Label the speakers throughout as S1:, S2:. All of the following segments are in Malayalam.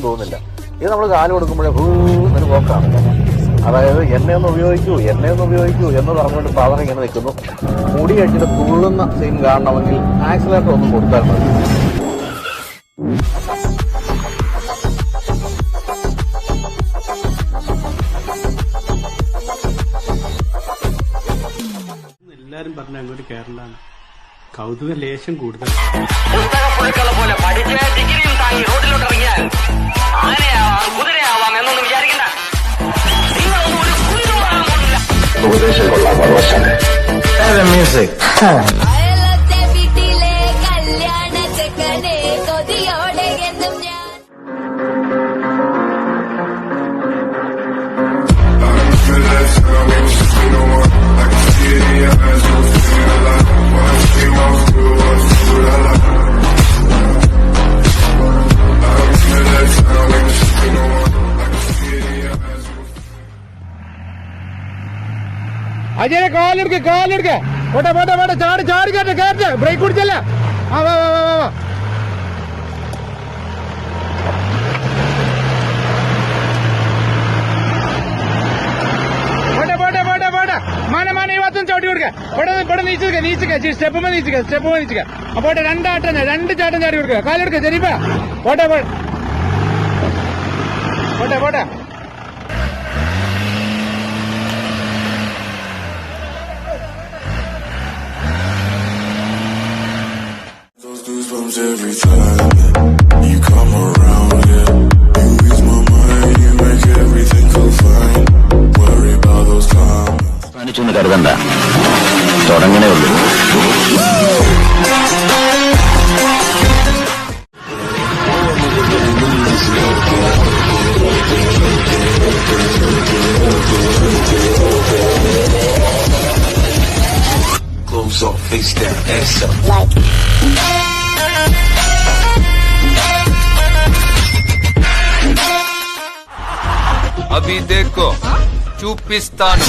S1: പോലും തോന്നുന്നില്ല. ഇത് നമ്മൾ കാല് കൊടുക്കുമ്പോഴേ ഒരു പോക്കാണ്. അതായത് എണ്ണയൊന്ന് ഉപയോഗിക്കൂ എന്ന് പറഞ്ഞുകൊണ്ട് സാധനം ഇങ്ങനെ നിൽക്കുന്നു. മുടി കഴിച്ചിട്ട് തുള്ളുന്ന സീൻ കാണണമെങ്കിൽ ആക്സിലേറ്റർ ഒന്നും കൊടുത്താൽ മതി.
S2: എല്ലാരും പറഞ്ഞ അങ്ങോട്ട് കേരളാണ് കൗതുക ലേശം കൂടുതൽ.
S3: പോലെ പഠിച്ച് ഡിഗ്രിയും താങ്ങി റോഡിലോട്ട് ഇറങ്ങിയാൽ ആനയാവാം കുതിരയാവാം എന്നൊന്നും വിചാരിക്കണ്ട.
S4: ഉപദേശം കൊള്ളാം. മ്യൂസിക്
S5: വീട്ടിലെ കല്യാണ ചെക്കനെ കൊതിയോടെ എന്നും ഞാൻ
S6: അജയ കാലെടുക്ക പോട്ടെ ചാടി കേട്ടെ ബ്രേക്ക് കുടിച്ചല്ല. വാ പോട്ടെ മാന ഈ ചവിട്ടി കൊടുക്ക. ഇവിടെ നീച്ചുക സ്റ്റെപ്പ് നീച്ചുക. പോട്ടെ രണ്ട് ചാട്ടം ചാടി കൊടുക്കുക. കാലെടുക്ക ശരിപ്പാ. പോട്ടെ
S7: every time you come around, yeah. You ease my mind, you make everything feel fine. Worry about those comments.
S4: കാണിച്ചൊന്ന് കരുതണ്ട, തുടങ്ങണേ ഉള്ളൂ.
S7: Clothes off, face down, ass up.
S8: अभी देखो చూపిస్తాను.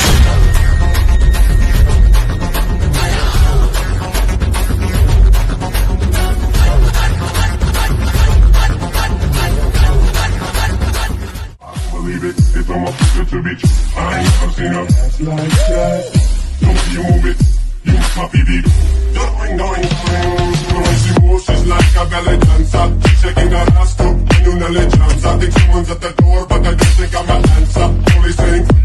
S7: Believe it, it's on my future bitch. I ain't never seen her ass like that. Don't see you move it, you copy beat. Going. When she moves, she's like a ballet dancer. Shaking her ass to new knowledge. I think someone's at the door, but I don't think I'm an answer. Only saying.